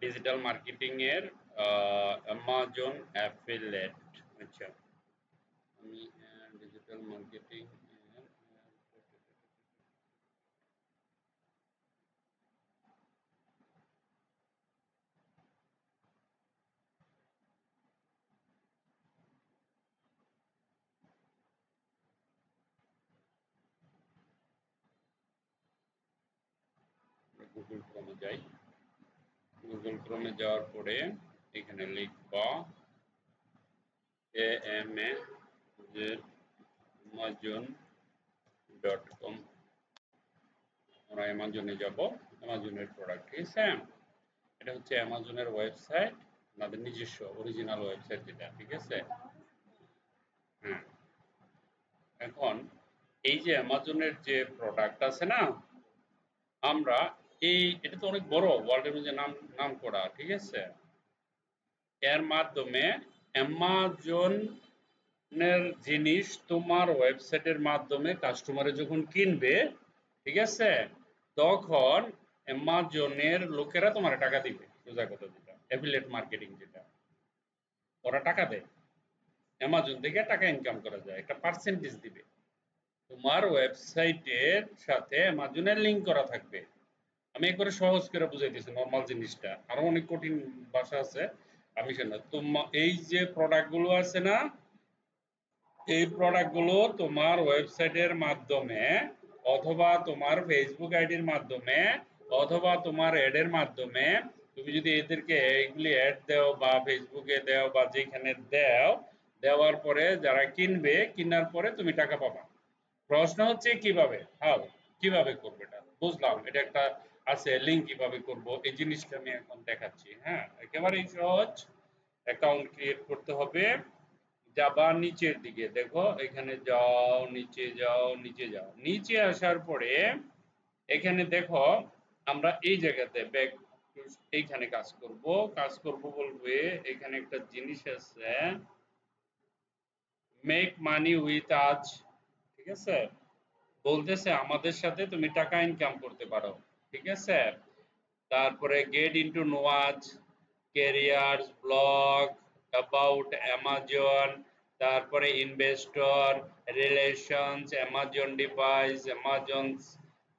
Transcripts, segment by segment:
Digital marketing এর Amazon affiliate. আচ্ছা, আমি ডিজিটাল মার্কেটিং গুগল ক্রোমে যাই। গুগল ক্রোমে যাওয়ার পরে এখানে লিখবা AMA যে amazon.com। আমরা অ্যামাজনে যাব, অ্যামাজনের প্রোডাক্ট, ঠিক আছে? এটা হচ্ছে অ্যামাজনের ওয়েবসাইট, আমাদের নিজস্ব অরিজিনাল ওয়েবসাইট যেটা, ঠিক আছে? হ্যাঁ, এখন এই যে অ্যামাজনের যে প্রোডাক্ট আছে না, আমরা এটা তো অনেক বড়, ওয়ার্ল্ডের মধ্যে নাম নাম করা, ঠিক আছে? এর মাধ্যমে অ্যামাজনের জিনিস তোমার ওয়েবসাইটের মাধ্যমে কাস্টমারে যখন কিনবে, ঠিক আছে, তখন অ্যামাজনের লোকেরা তোমার টাকা দিবে। সোজা কথা যেটা অ্যাফিলিয়েট মার্কেটিং, যেটা ওরা টাকা দেয়, অ্যামাজন থেকে টাকা ইনকাম করা যায়, একটা পার্সেন্টেজ দিবে। তোমার ওয়েবসাইটের সাথে অ্যামাজনের লিঙ্ক করা থাকবে। আমি একবারে সহজ করে বুঝাইতেছি নরমাল জিনিসটা, আরো অনেক কঠিন ভাষা আছে, আমি শোনো। এই যে প্রোডাক্ট গুলো আছে না, এই প্রোডাক্ট গুলো তোমার ওয়েবসাইটের মাধ্যমে অথবা তোমার ফেসবুক আইডির মাধ্যমে অথবা তোমার অ্যাডের মাধ্যমে তুমি যদি এদেরকে এইগুলি অ্যাড দাও বা ফেসবুকে দাও বা যেখানে দাও, দেওয়ার পরে যারা কিনবে, কেনার পরে তুমি টাকা পাবা। প্রশ্ন হচ্ছে কিভাবে, হাউ, কিভাবে করবে এটা বুঝলাম, এটা একটা আছে লিঙ্ক, কিভাবে করব এই জিনিসটা আমি এখন দেখাচ্ছি। হ্যাঁ, একেবারেই সহজ। অ্যাকাউন্ট ক্রিয়েট করতে হবে, যাবা নিচের দিকে, দেখো এখানে যাও, নিচে যাও, নিচে যাও, নিচে আসার পরে এখানে দেখো আমরা এই জায়গাতে ব্যাক, এইখানে কাজ করব বলবে। এখানে একটা জিনিস আছে, মেক মানি উইথ আজ, ঠিক আছে? বলতেছে আমাদের সাথে তুমি টাকা ইনকাম করতে পারো, ঠিক আছে? তারপরে get into know us, careers, blog, about Amazon, তারপরে investor, relations, Amazon devices, Amazon,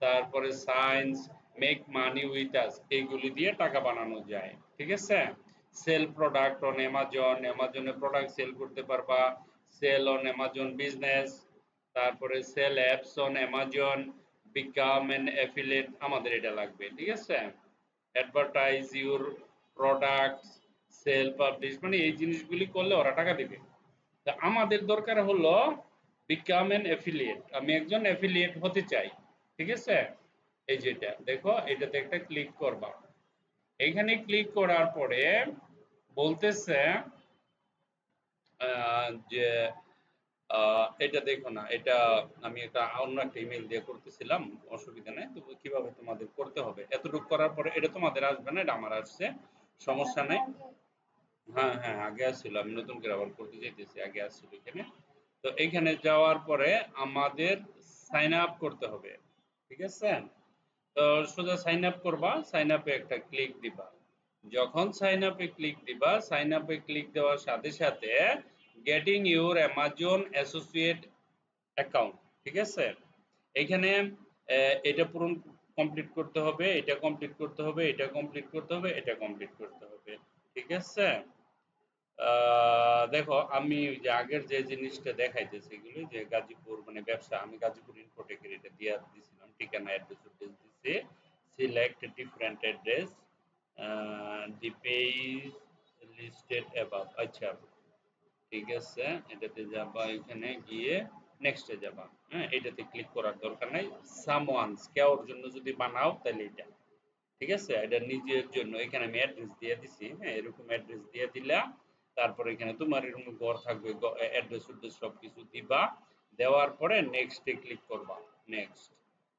তারপরে science, make money with us, এইগুলি দিয়ে টাকা বানানো যায়, ঠিক আছে? সেল প্রোডাক্ট অন অ্যামাজন, অ্যামাজনে প্রোডাক্ট সেল করতে পারবা, সেল অন অ্যামাজন বিজনেস, তারপরে sell apps on Amazon, become an affiliate, আমাদের এটা লাগবে, ঠিক আছে? Advertise your products, sell, publish, মানে এই জিনিসগুলি করলে ওরা টাকা দিবে। তা আমাদের দরকার হলো বিকাম অ্যান অ্যাফিলিয়েট, আমি একজন অ্যাফিলিয়েট হতে চাই, ঠিক আছে? এই যেটা দেখো, এটাতে একটা ক্লিক করবা। এইখানে ক্লিক করার পরে বলতেছে যে এটা দেখো না, এটা আমি একটা অন্য একটা ইমেল দিয়ে করতেছিলাম, অসুবিধা নেই। তবু কিভাবে তোমাদের করতে হবে এতটুকু করার পরে এটা তোমাদের আসবে না, এটা আমার আসছে, সমস্যা নেই। হ্যাঁ হ্যাঁ, আগে আসছিল, আমি নতুন করে আবার করতে চাইতেছি, আগে আসছিল এখানে। তো এইখানে যাওয়ার পরে আমাদের সাইন আপ করতে হবে, ঠিক আছে? তো সোজা সাইন আপ করবা, সাইন আপে একটা ক্লিক দিবা। যখন সাইন আপে ক্লিক দিবা, সাইন আপে ক্লিক দেওয়ার সাথে সাথে getting your Amazon associate account, ঠিক আছে? এখানে এটা পূরণ কমপ্লিট করতে হবে, এটা কমপ্লিট করতে হবে, এটা কমপ্লিট করতে হবে, এটা কমপ্লিট করতে হবে, ঠিক আছে? দেখো আমি যে আগের যে জিনিসটা দেখাইতেছি, এগুলো যে গাজীপুর মানে ব্যবসা, আমি গাজীপুর ইনফোটেকের এটা দিয়ে দিছিলাম, ঠিকানা অ্যাড্রেস দিচ্ছি, select different address, the page listed above. আচ্ছা, ঠিক আছে, এটাতে যাবা, এখানে গিয়ে নেক্সটে যাবা। হ্যাঁ, এটাতে ক্লিক করার দরকার নাই, সামওয়ানস, কেউর জন্য যদি বানাও তাহলে এটা, ঠিক আছে? এটা নিজের জন্য, এখানে আমি অ্যাড্রেস দিয়ে দিছি। হ্যাঁ, এরকম অ্যাড্রেস দিয়ে দিলা, তারপরে এখানে তোমার এরকম ঘর থাকবে, অ্যাড্রেস অ্যাড্রেস সবকিছু দিবা, দেওয়ার পরে নেক্সটে ক্লিক করবা। নেক্সট,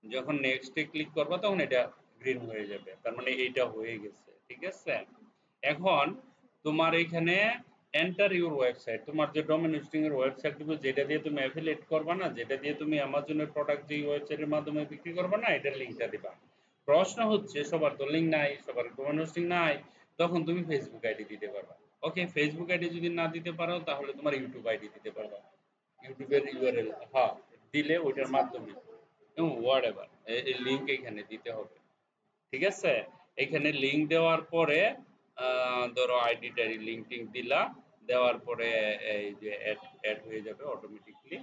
যখন নেক্সটে ক্লিক করবা তখন এটা গ্রিন হয়ে যাবে, তার মানে এইটা হয়ে গেছে, ঠিক আছে? এখন তোমার এখানে এন্টার ইউর ওয়েবসাইট, তোমার যে ডোমেন হোস্টিং এর ওয়েবসাইট দিবে, যেটা দিয়ে তুমি অ্যাফিলিয়েট করবা না, যেটা দিয়ে তুমি অ্যামাজনের প্রোডাক্ট যে ওয়েবসাইটের মাধ্যমে বিক্রি করবা না, এটার লিঙ্কটা দিবা। প্রশ্ন হচ্ছে সবার তো লিঙ্ক নাই, সবার ডোমেন হোস্টিং নাই। তখন তুমি ফেসবুক আইডি দিতে পারবা। ওকে, ফেসবুক আইডি যদি না দিতে পারো তাহলে তোমার ইউটিউব আইডি দিতে পারবা। ইউটিউবের ইউআরএল, হ্যাঁ, দিলে ওইটার মাধ্যমে এবং হোয়াট এভার এই লিঙ্ক এখানে দিতে হবে। ঠিক আছে? এখানে লিঙ্ক দেওয়ার পরে ধরো আইডি টাইডি লিঙ্ক টিঙ্ক দিলা, দেওয়ার পরে এই যে অ্যাড হয়ে যাবে অটোমেটিকলি।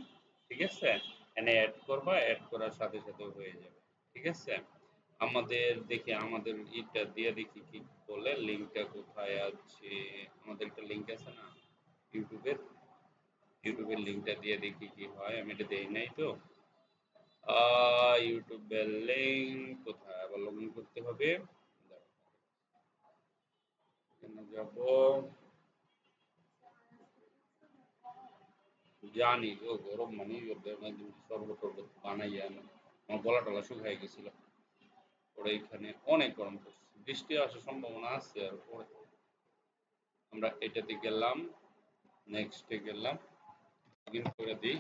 ঠিক আছে? এখানে অ্যাড করবা, অ্যাড করার সাথে সাথে হয়ে যাবে। ঠিক আছে? আমাদের দেখি আমাদের ইটা দিয়ে দেখি কি বলে, লিঙ্কটা কোথায় আছে। আমাদের একটা লিঙ্ক আছে না ইউটিউবের, ইউটিউবের লিঙ্কটা দিয়ে দেখি কি হয়। আমি এটা দেই নাই তো। ইউটিউবের লিঙ্ক কোথায়, আবার লগ ইন করতে হবে। এখানে যাব, জানি ও গরম মানে শরবত টরবত বানাইয়া আনো। আমার গলা টলা শুকায় গেছিল। পরে এখানে অনেক গরম পড়ছে, বৃষ্টি আসার সম্ভাবনা আছে। আর পরে আমরা এটাতে গেলাম, নেক্সটে গেলাম, লগ ইন করে দিই।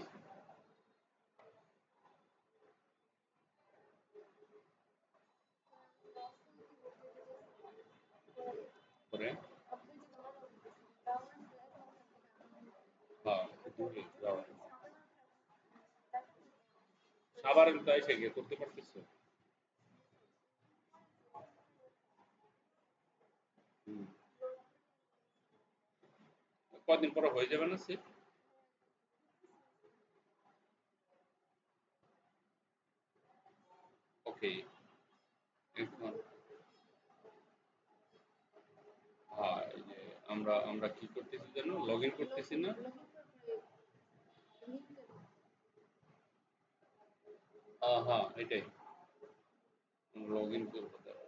পরে হ্যাঁ, সাভারের তো এসে গিয়ে করতে পারতেছো। হুম। কদিন পরে হয়ে যাবে না সিট? ওকে। এখন হ্যাঁ, এই যে আমরা আমরা কি করতেছি জানো, লগ ইন করতেছি না। হ্যাঁ হ্যাঁ, এটাই লগ ইন করবো তারা।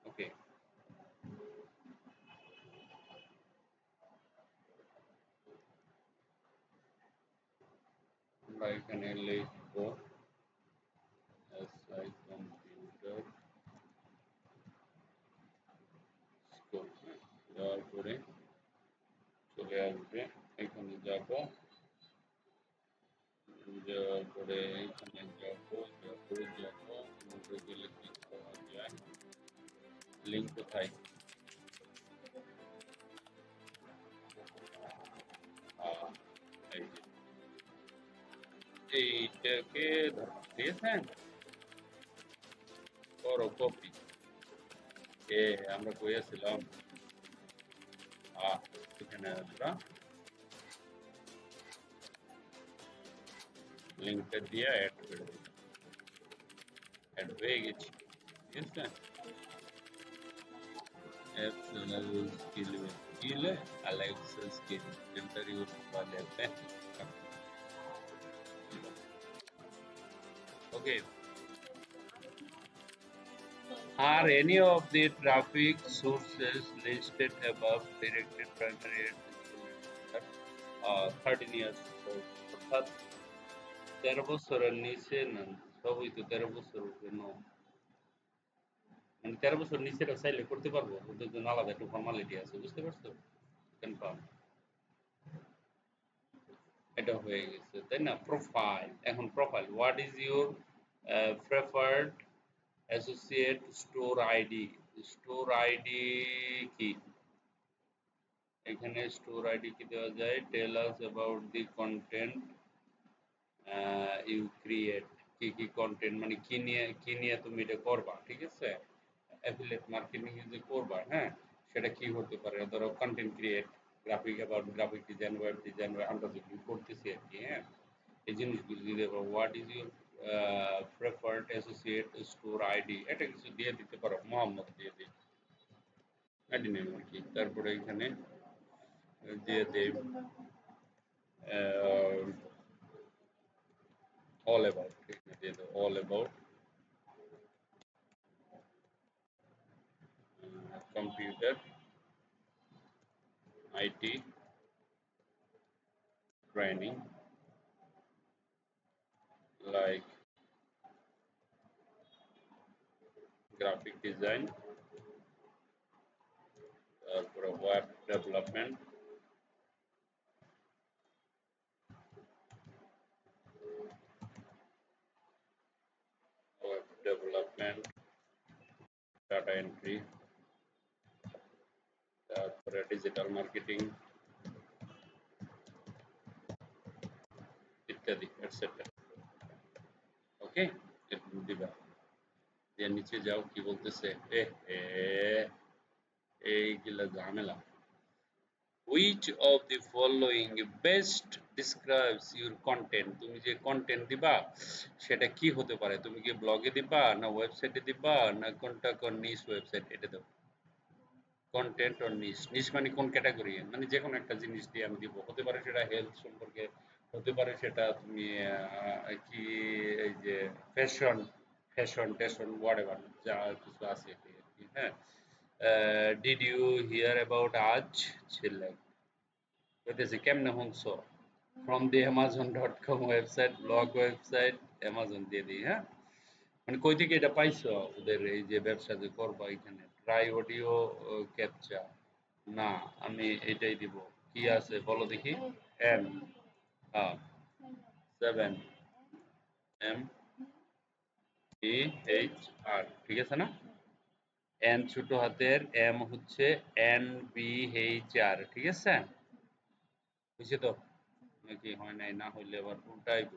ওকে, আমরা এখানে লিখবো এসআই কম্পিউটার স্কুল, হ্যাঁ, দেওয়ার পরে চলে আসবে। এখানে যাব, যাওয়ার পরে এখানে যাব, মধ্যে গেলে ক্লিক করা যায়। লিঙ্ক কোথায়? আহ, এই যে এইটাকে দিয়েছেন, করো কপি। এ আমরা কইয়াছিলাম, এখানে আমরা লিঙ্কটা দিয়ে অ্যাড করে দিই। অ্যাড হয়ে গেছে। ঠিক আছে? Optional skill है, Alexa skill filter use कर लेते हैं। Okay. Are any of the traffic sources listed above directed primary and 13 years old? অর্থাৎ 13 বছরের নিচে না, সবই তো 13 বছরের উপরে no। মানে 13 বছর নিচেরা চাইলে করতে পারবো, ওদের জন্য আলাদা একটা ফর্মালিটি আছে, বুঝতে পারছো? কনফার্ম। এটা হয়ে গেছে তাই না? প্রোফাইল, এখন profile, what is your preferred associate store ID. Store ID কি? এখানে স্টোর আইডি কি দেওয়া যায়, tell us about the content you create. কি কি কন্টেন্ট মানে কি নিয়ে তুমি এটা করবা, ঠিক আছে? অ্যাফিলিয়েট মার্কেটিং যে করবা, হ্যাঁ, সেটা কি হতে পারে, ধরো content create, graphic about graphic design, web design, আমরা যেগুলো করতেছি আর কি, হ্যাঁ, এই জিনিসগুলো দিয়ে দেবো। What is your preferred associate store ID, এটা কিছু দিয়ে দিতে পারো, মোহাম্মদ দিয়ে দিই, আইডি নেম আর কি। তারপরে এখানে দিয়ে দেই অল অ্যাবাউট, দিয়ে দেবো all about computer IT training like graphic design, web development, web development entry, তারপরে ডিজিটাল মার্কেটিং ইত্যাদি এটসেট্রা। ওকে, এরকম দিবা। দিয়ে নিচে যাও, কি বলতেছে, এইগুলা ঝামেলা। Which of the following best describes your content? তুমি যে কন্টেন্ট দিবা সেটা কি হতে পারে? তুমি কি ব্লগে দিবা, না ওয়েবসাইটে দিবা, না কোনটা কোন নিশ ওয়েবসাইট, এটা দাও। কন্টেন্ট অর নিশ, নিশ মানে কোন ক্যাটাগরি, মানে যে কোনো একটা জিনিস দিয়ে আমি দিব। হতে পারে সেটা হেলথ সম্পর্কে, হতে পারে সেটা তুমি কি এই যে ফ্যাশন, টেশন হোয়াটএভার যা কিছু আছে আর কি, হ্যাঁ। ডিড ইউ হিয়ার অ্যাবাউট আজ ছেলে কইতেছে কেমনে শুনছো, from the amazon.com website, blog website, Amazon দিয়ে দিই, হ্যাঁ। মানে কই থেকে এটা পাইছো ওদের এই যে ব্যবসা যে করবা, এখানে ট্রাই অডিও ক্যাপচার, না আমি এটাই দিব। কি আছে বলো দেখি, এম, হ্যাঁ 7 MBHR, ঠিক আছে না? এন ছোট হাতের, এম হচ্ছে NBHR, ঠিক আছে? বুঝছে তো নাকি? হয় নাই, না হইলে আবার উল্টাইব।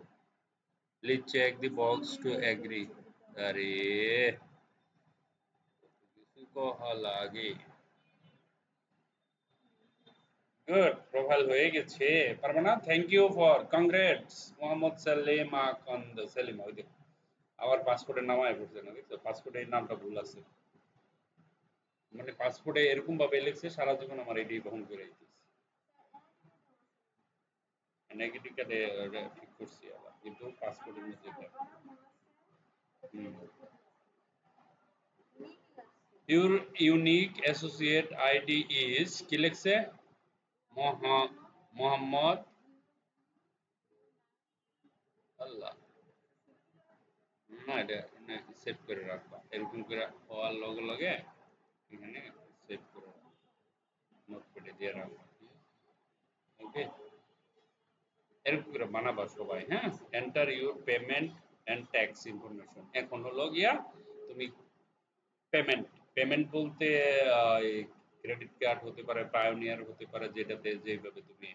Please check the box to agree. আরে কিছু কহা লাগে। গুড, প্রোফাইল হয়ে গেছে। পারবে না? Thank you for congrats Mohammad Salema কন্দ সেলিমা। ওই দেখো আবার পাসপোর্টের নামায় পড়ছে না, দেখছো? পাসপোর্টে এই নামটা ভুল আছে, মানে পাসপোর্টে এরকম ভাবে লিখছে সারা জীবন আমার এটাই বহন করে দিতেছে। নেগেটিভ কার্ডে ঠিক করছি আবার, কিন্তু পাসপোর্টের মধ্যে your unique associate ID is, কি লিখছে? মোহাম্মদ আল্লাহ, না এটা সেভ করে রাখবা, এরকম করে হওয়ার লগে লগে এখানে সেভ করে রাখবা, নোটপ্যাডে দিয়ে রাখবা। ওকে, এরকম করে বানাবা সবাই, হ্যাঁ। Enter your payment and tax information. এখন হলো গিয়া তুমি পেমেন্ট, বলতে ক্রেডিট কার্ড হতে পারে, পায়োনিয়ার হতে পারে, যেটাতে যেভাবে তুমি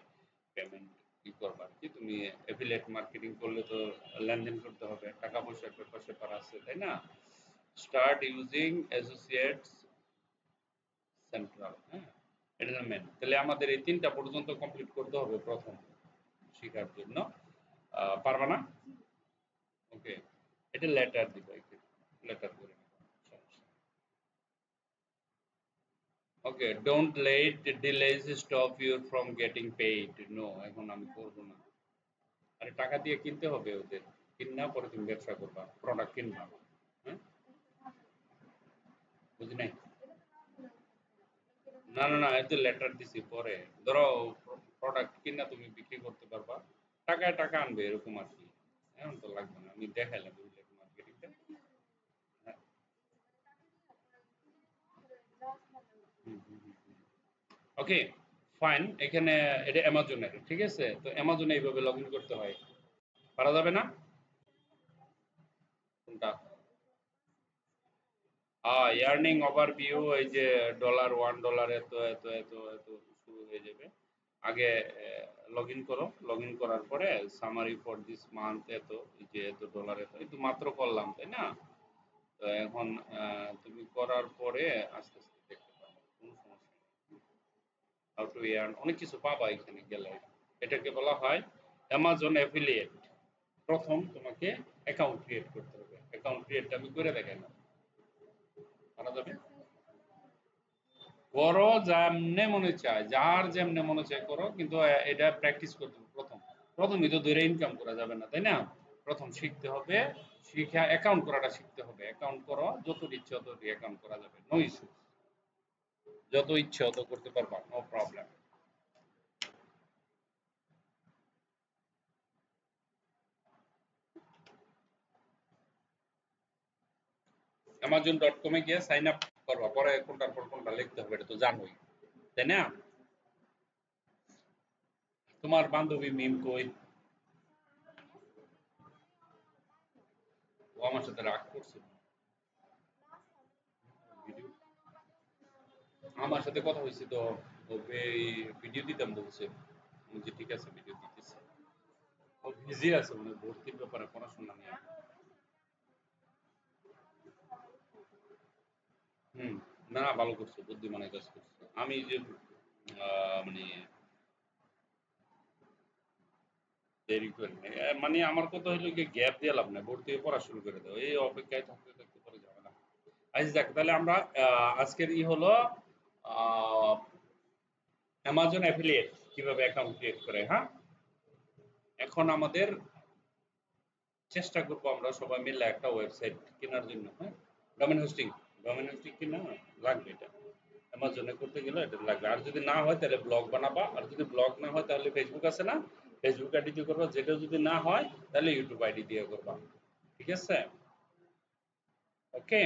পেমেন্ট কি করবা কি। তুমি অ্যাফিলিয়েট মার্কেটিং করলে তো লেনদেন করতে হবে, টাকা পয়সার ব্যাপার স্যাপার আছে, তাই না? স্টার্ট ইউজিং অ্যাসোসিয়েটস সেন্ট্রাল, হ্যাঁ, এটা মেন। তাহলে আমাদের এই 3টা পর্যন্ত কমপ্লিট করতে হবে প্রথম শেখার জন্য। পারবা না? ওকে, এটা লেটার দিব, লেটার করে okay. Don't let delays stop you from getting paid. No, এখন আমি করব না। আরে টাকা দিয়ে কিনতে হবে ওদের, কিনা পরে তুমি ব্যবসা করবা, প্রোডাক্ট কিনবা, হ্যাঁ। বুঝি নাই? না না না, এতে লেটার দিছি পরে। ধরো প্রোডাক্ট কিনা তুমি বিক্রি করতে পারবা, টাকায় টাকা আনবে, এরকম আর কি। এখন তো লাগবে না, আমি দেখাইলাম মার্কেটিংটা। হ্যাঁ, ওকে ফাইন। এখানে এটা অ্যামাজনের, ঠিক আছে? তো অ্যামাজনে এইভাবে লগ ইন করতে হয়, পারা যাবে না? কোনটা? ইয়ার্নিং ওভারভিউ, এই যে $1 এত এত এত এত শুরু হয়ে যাবে। আগে লগ ইন করো, লগ ইন করার পরে সামারি ফর দিস মান্থ এত, এই যে এত ডলার, এত এই তো মাত্র করলাম, তাই না? তো এখন তুমি করার পরে আস্তে আস্তে দেখতে পাবো, কোনো সমস্যা নেই। হাউ টু ইয়ার্ন, অনেক কিছু পাবা এখানে গেলে। এটাকে বলা হয় অ্যামাজন অ্যাফিলিয়েট। প্রথম তোমাকে অ্যাকাউন্ট ক্রিয়েট করতে হবে, অ্যাকাউন্ট ক্রিয়েটটা আমি করে দেখালাম, করা যাবে? করো যেমনে মনে চায়, যার যেমনে মনে চায় করো, কিন্তু এটা প্র্যাকটিস করতে হবে। প্রথমই তো ধরে ইনকাম করা যাবে না, তাই না? প্রথম শিখতে হবে, শিখে অ্যাকাউন্ট করাটা শিখতে হবে। অ্যাকাউন্ট করো, যত ইচ্ছে তত অ্যাকাউন্ট করা যাবে, নো ইস্যু। যত ইচ্ছে তত করতে পারবা, নো প্রবলেম। amazon.com এ গিয়ে সাইন আপ করবা, পরে কোনটার পর কোনটা লিখতে হবে এটা তো জানোই, তাই না? তোমার বান্ধবী মিম কই? ও আমার সাথে রাগ করছে ভিডিও আমার সাথে কথা হয়েছে তো, ভিডিও দিতাম বলছে। আমি যে ঠিক আছে ভিডিও দিতেছি। ও বিজি আছে মানে ভর্তির ব্যাপারে পড়াশোনা নিয়ে। হুম, না ভালো করছো, বুদ্ধিমানের কাজ করছো। আমি যে মানে দেরি করি নাই। মানে আমার কথা হইলো গিয়ে গ্যাপ দিয়ে লাভ নাই, ভর্তি হয়ে পড়া শুরু করে দাও, এই অপেক্ষায় থাকতে থাকতে পরে যাবে না। আচ্ছা যাক, তাহলে আমরা আজকের হলো অ্যামাজন অ্যাফিলিয়েট কিভাবে অ্যাকাউন্ট ক্রিয়েট করে, হ্যাঁ। এখন আমাদের চেষ্টা করবো আমরা সবাই মিলে একটা ওয়েবসাইট কেনার জন্য, হ্যাঁ। ডোমেন হোস্টিং, ডোমেন হোস্টিং কিনা লাগবে এটা। অ্যামাজনে করতে গেলে এটা লাগবে। আর যদি না হয় তাহলে ব্লগ বানাবা, আর যদি ব্লগ না হয় তাহলে ফেসবুক আছে না, ফেসবুক আইডি দিয়ে করবা। যেটা যদি না হয় তাহলে ইউটিউব আইডি দিয়ে করবা। ঠিক আছে? ওকে।